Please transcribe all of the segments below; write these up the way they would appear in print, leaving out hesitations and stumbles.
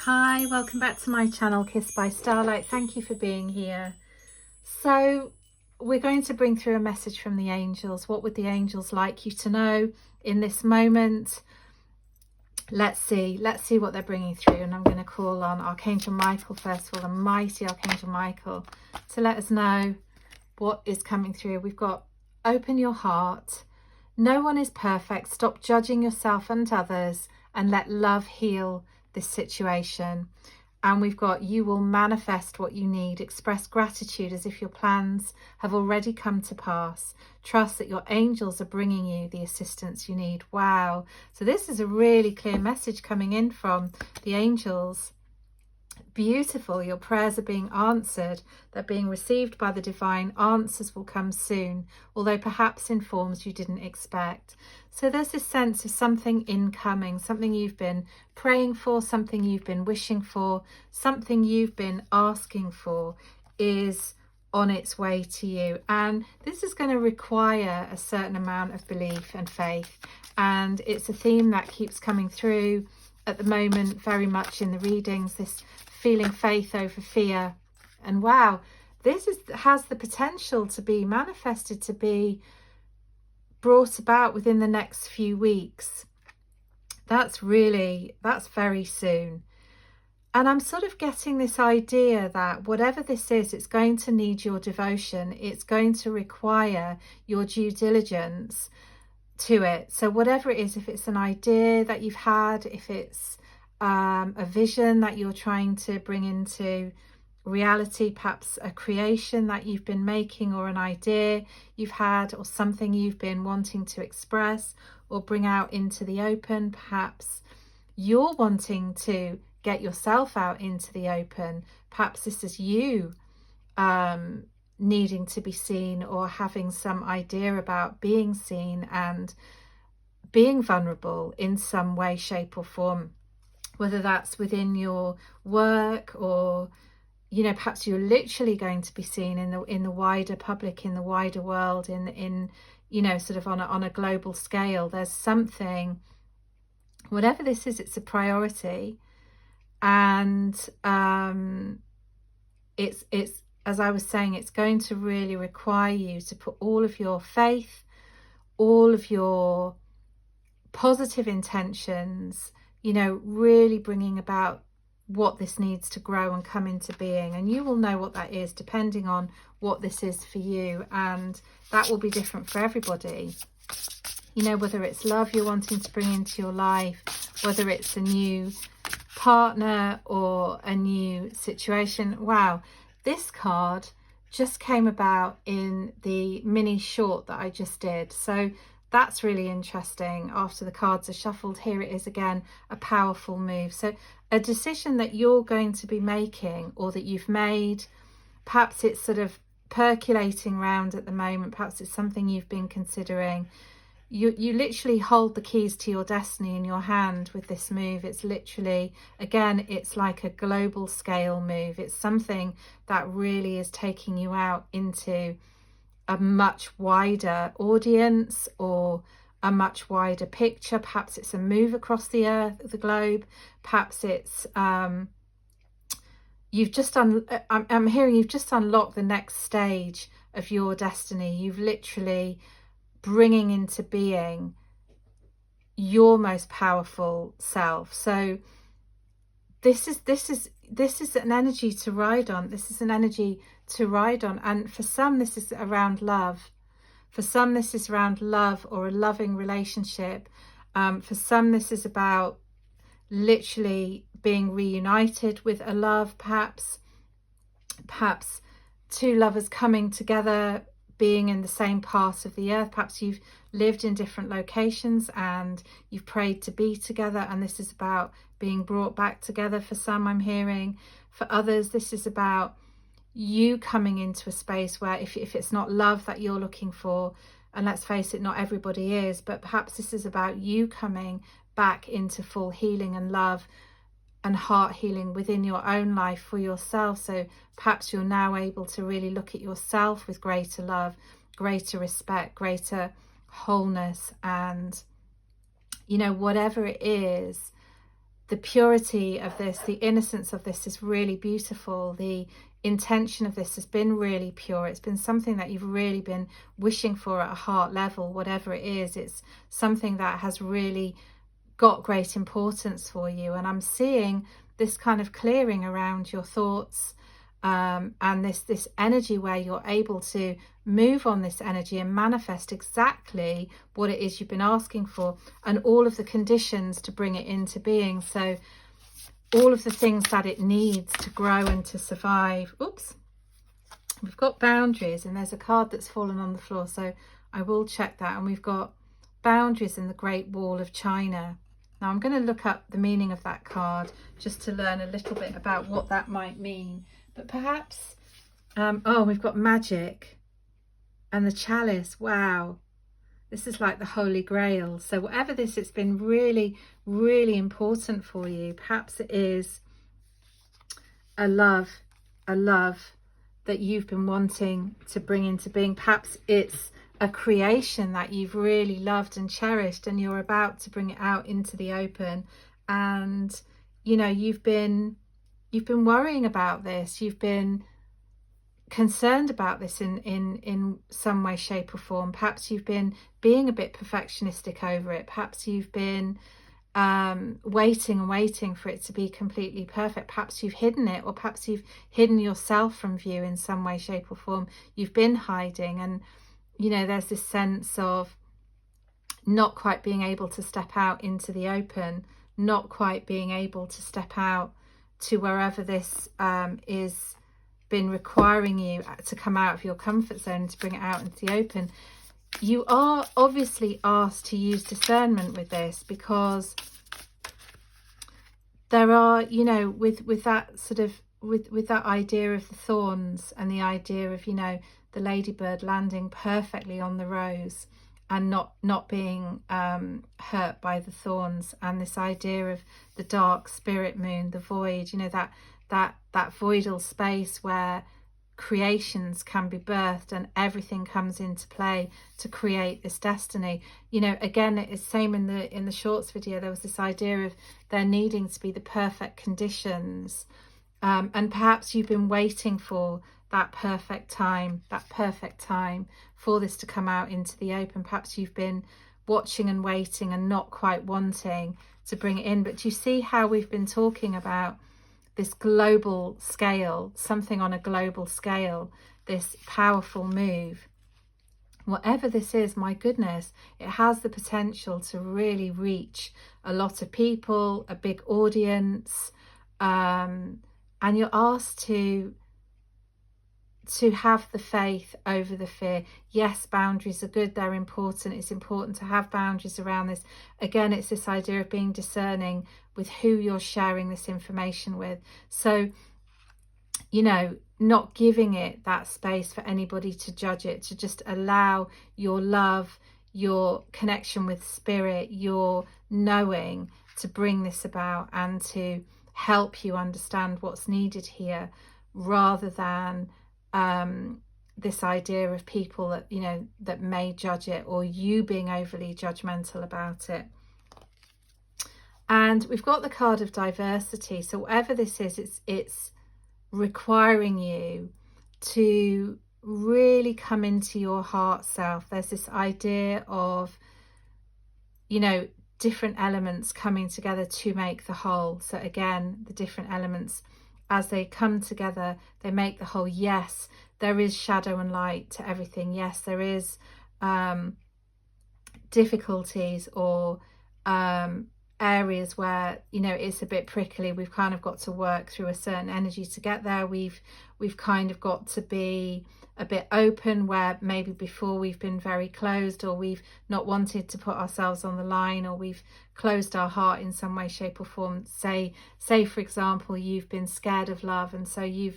Hi, welcome back to my channel, Kissed by Starlight. Thank you for being here. So we're going to bring through a message from the angels. What would the angels like you to know in this moment? Let's see what they're bringing through. And I'm going to call on Archangel Michael first of all, the mighty Archangel Michael, to let us know what is coming through. We've got open your heart. No one is perfect. Stop judging yourself and others and let love heal this situation. And we've got, you will manifest what you need. Express gratitude as if your plans have already come to pass. Trust that your angels are bringing you the assistance you need. Wow. So this is a really clear message coming in from the angels. Beautiful. Your prayers are being answered. They're being received by the divine. Answers will come soon, although perhaps in forms you didn't expect. So there's this sense of something incoming, something you've been praying for, something you've been wishing for, something you've been asking for is on its way to you. And this is going to require a certain amount of belief and faith. And it's a theme that keeps coming through at the moment, very much in the readings, this feeling faith over fear. And wow, this has the potential to be manifested, to be brought about within the next few weeks. That's very soon. And I'm sort of getting this idea that whatever this is, it's going to need your devotion. It's going to require your due diligence to it. So whatever it is, if it's an idea that you've had, if it's a vision that you're trying to bring into reality, perhaps a creation that you've been making, or an idea you've had, or something you've been wanting to express or bring out into the open. Perhaps you're wanting to get yourself out into the open. Perhaps this is you needing to be seen, or having some idea about being seen and being vulnerable in some way, shape or form, whether that's within your work, or perhaps you're literally going to be seen in the wider public, in the wider world, in sort of on a global scale. There's something, whatever this is, it's a priority. And it's as I was saying, it's going to really require you to put all of your faith, all of your positive intentions, really bringing about what this needs to grow and come into being. And you will know what that is depending on what this is for you, and that will be different for everybody. Whether it's love you're wanting to bring into your life, whether it's a new partner or a new situation. Wow, this card just came about in the mini short that I just did, so that's really interesting. After the cards are shuffled, here it is again, a powerful move. So a decision that you're going to be making, or that you've made, perhaps it's sort of percolating around at the moment, perhaps it's something you've been considering. You literally hold the keys to your destiny in your hand with this move. It's literally, again, it's like a global scale move. It's something that really is taking you out into a much wider audience, or a much wider picture. Perhaps it's a move across the earth, the globe. Perhaps it's I'm hearing you've just unlocked the next stage of your destiny. You've literally bringing into being your most powerful self. So this is an energy to ride on. This is an energy to ride on. And for some, this is around love. For some, this is around love or a loving relationship. For some, this is about literally being reunited with a love, perhaps two lovers coming together, being in the same part of the earth. Perhaps you've lived in different locations and you've prayed to be together, and this is about being brought back together. For some, I'm hearing. For others, this is about you coming into a space where if it's not love that you're looking for, and let's face it, not everybody is, but perhaps this is about you coming back into full healing and love and heart healing within your own life for yourself. So perhaps you're now able to really look at yourself with greater love, greater respect, greater wholeness. And whatever it is, the purity of this, the innocence of this is really beautiful. The intention of this has been really pure. It's been something that you've really been wishing for at a heart level, whatever it is. It's something that has really got great importance for you. And I'm seeing this kind of clearing around your thoughts, and this energy where you're able to move on this energy and manifest exactly what it is you've been asking for, and all of the conditions to bring it into being. So all of the things that it needs to grow and to survive. Oops, we've got boundaries, and there's a card that's fallen on the floor, so I will check that. And we've got boundaries in the Great Wall of China. Now I'm going to look up the meaning of that card just to learn a little bit about what that might mean. But perhaps, oh, we've got magic and the chalice. Wow, this is like the Holy Grail. So whatever this, it's been really, really important for you. Perhaps it is a love that you've been wanting to bring into being. Perhaps it's a creation that you've really loved and cherished, and you're about to bring it out into the open. And you know, you've been worrying about this, you've been concerned about this in some way, shape or form. Perhaps you've been being a bit perfectionistic over it. Perhaps you've been waiting for it to be completely perfect. Perhaps you've hidden it, or perhaps you've hidden yourself from view in some way, shape or form. You've been hiding, and you know, there's this sense of not quite being able to step out into the open, not quite being able to step out to wherever this is been requiring you to come out of your comfort zone and to bring it out into the open. You are obviously asked to use discernment with this, because there are, you know, with that sort of with that idea of the thorns, and the idea of, you know, the ladybird landing perfectly on the rose and not being hurt by the thorns, and this idea of the dark spirit moon, the void, you know, that voidal space where creations can be birthed and everything comes into play to create this destiny. You know, again, it's same in the shorts video. There was this idea of there needing to be the perfect conditions, and perhaps you've been waiting for that perfect time for this to come out into the open. Perhaps you've been watching and waiting and not quite wanting to bring it in. But you see how we've been talking about this global scale, something on a global scale, this powerful move. Whatever this is, my goodness, it has the potential to really reach a lot of people, a big audience, and you're asked to have the faith over the fear. Yes, boundaries are good, they're important. It's important to have boundaries around this. Again, it's this idea of being discerning with who you're sharing this information with. So, you know, not giving it that space for anybody to judge it, to just allow your love, your connection with spirit, your knowing to bring this about and to help you understand what's needed here, rather than this idea of people that, you know, that may judge it, or you being overly judgmental about it. And we've got the card of diversity. So whatever this is, it's requiring you to really come into your heart self. There's this idea of, you know, different elements coming together to make the whole. So again, the different elements, as they come together, they make the whole. Yes, there is shadow and light to everything. Yes, there is difficulties or areas where, you know, it's a bit prickly. We've kind of got to work through a certain energy to get there. We've kind of got to be a bit open, where maybe before we've been very closed, or we've not wanted to put ourselves on the line, or we've closed our heart in some way, shape or form. Say for example, you've been scared of love, and so you're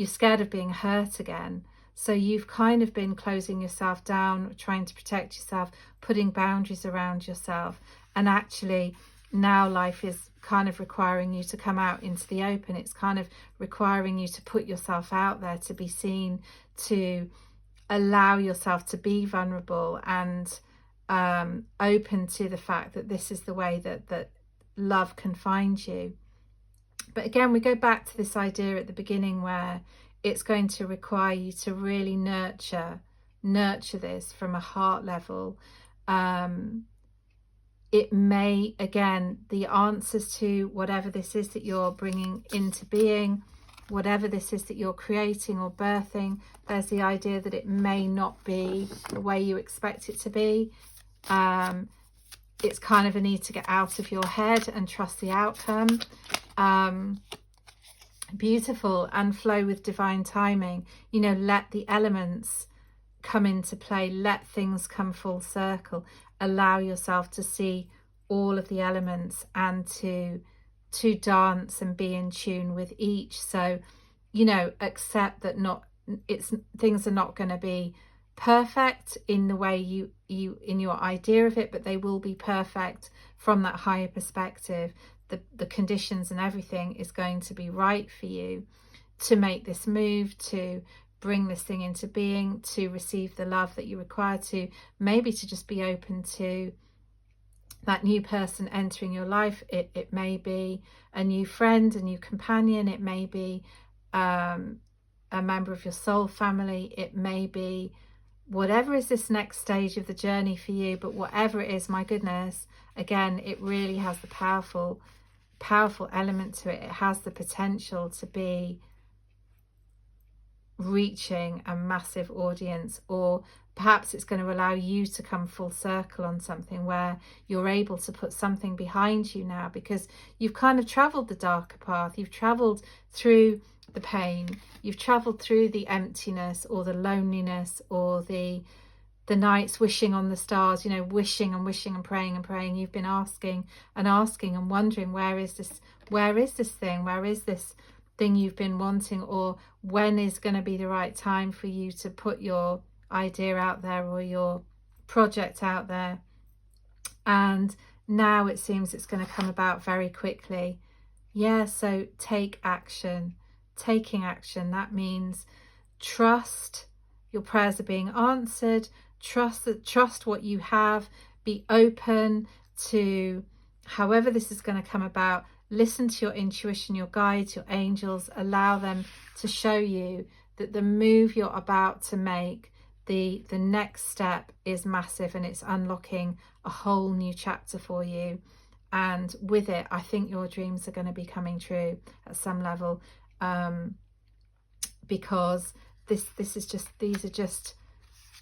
scared of being hurt again. So you've kind of been closing yourself down, trying to protect yourself, putting boundaries around yourself. And actually now life is kind of requiring you to come out into the open. It's kind of requiring you to put yourself out there, to be seen, to allow yourself to be vulnerable and open to the fact that this is the way that love can find you. But again, we go back to this idea at the beginning where it's going to require you to really nurture this from a heart level. It may, again, the answers to whatever this is that you're bringing into being, whatever this is that you're creating or birthing, there's the idea that it may not be the way you expect it to be. It's kind of a need to get out of your head and trust the outcome. Beautiful, and flow with divine timing. You know, let the elements come into play, let things come full circle, allow yourself to see all of the elements and to dance and be in tune with each. So, you know, accept that things are not going to be perfect in the way you in your idea of it, but they will be perfect from that higher perspective. The conditions and everything is going to be right for you to make this move, to bring this thing into being, to receive the love that you require, to maybe to just be open to that new person entering your life. It may be a new friend, a new companion, it may be a member of your soul family, it may be whatever is this next stage of the journey for you. But whatever it is, my goodness, again, it really has the powerful element to it. It has the potential to be reaching a massive audience, or perhaps it's going to allow you to come full circle on something where you're able to put something behind you now, because you've kind of traveled the darker path, you've traveled through the pain, you've traveled through the emptiness or the loneliness or the nights wishing on the stars, you know, wishing and praying and praying. You've been asking and wondering, where is this thing you've been wanting, or when is going to be the right time for you to put your idea out there or your project out there. And now it seems it's going to come about very quickly. Yeah, so take action. Taking action, that means trust your prayers are being answered, trust what you have, be open to however this is going to come about. Listen to your intuition, your guides, your angels. Allow them to show you that the move you're about to make, the next step, is massive, and it's unlocking a whole new chapter for you. And with it, I think your dreams are going to be coming true at some level, because these are just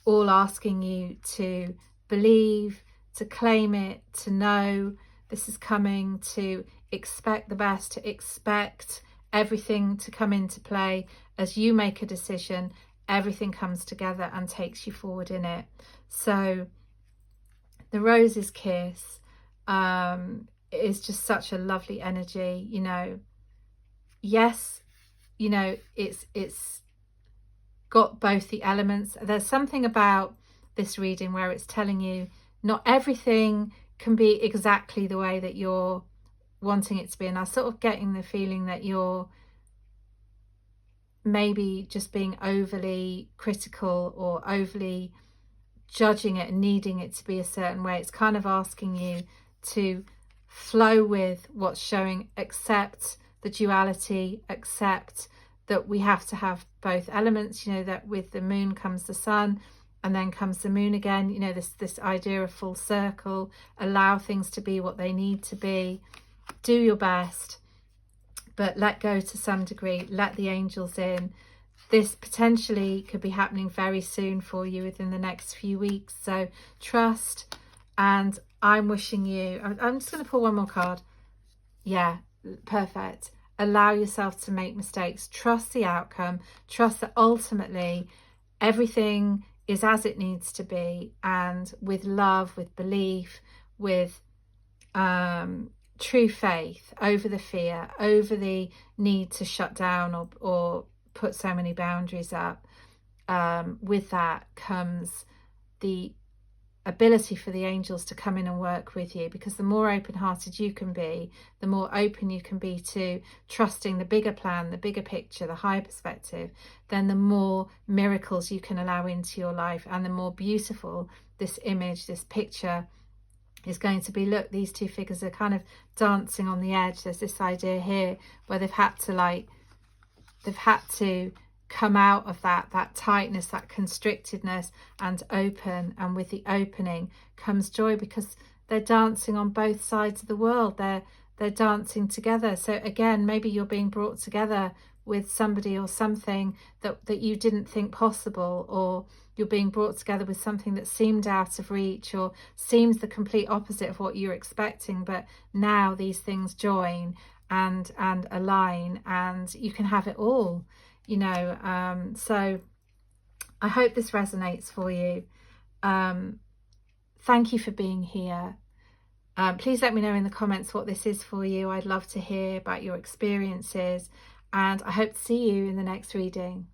all asking you to believe, to claim it, to know this is coming, to expect the best, to expect everything to come into play. As you make a decision, everything comes together and takes you forward in it. So the rose's kiss is just such a lovely energy, you know. Yes, you know, it's got both the elements. There's something about this reading where it's telling you not everything can be exactly the way that you're wanting it to be, and I'm sort of getting the feeling that you're maybe just being overly critical or overly judging it and needing it to be a certain way. It's kind of asking you to flow with what's showing, accept the duality, accept that we have to have both elements, you know, that with the moon comes the sun and then comes the moon again, you know, this idea of full circle. Allow things to be what they need to be, do your best, but let go to some degree, let the angels in. This potentially could be happening very soon for you, within the next few weeks, so trust. And I'm wishing you, I'm just going to pull one more card. Yeah, perfect. Allow yourself to make mistakes, trust the outcome, trust that ultimately everything is as it needs to be, and with love, with belief, with true faith, over the fear, over the need to shut down or put so many boundaries up. With that comes the ability for the angels to come in and work with you, because the more open-hearted you can be, the more open you can be to trusting the bigger plan, the bigger picture, the higher perspective, then the more miracles you can allow into your life, and the more beautiful this image, this picture is going to be, look, these two figures are kind of dancing on the edge. There's this idea here where they've had to come out of that tightness, that constrictedness, and open. And with the opening comes joy, because they're dancing on both sides of the world. They're dancing together. So again, maybe you're being brought together with somebody or something that you didn't think possible, or you're being brought together with something that seemed out of reach or seems the complete opposite of what you're expecting, but now these things join and align, and you can have it all, you know. So I hope this resonates for you. Thank you for being here. Please let me know in the comments what this is for you. I'd love to hear about your experiences, and I hope to see you in the next reading.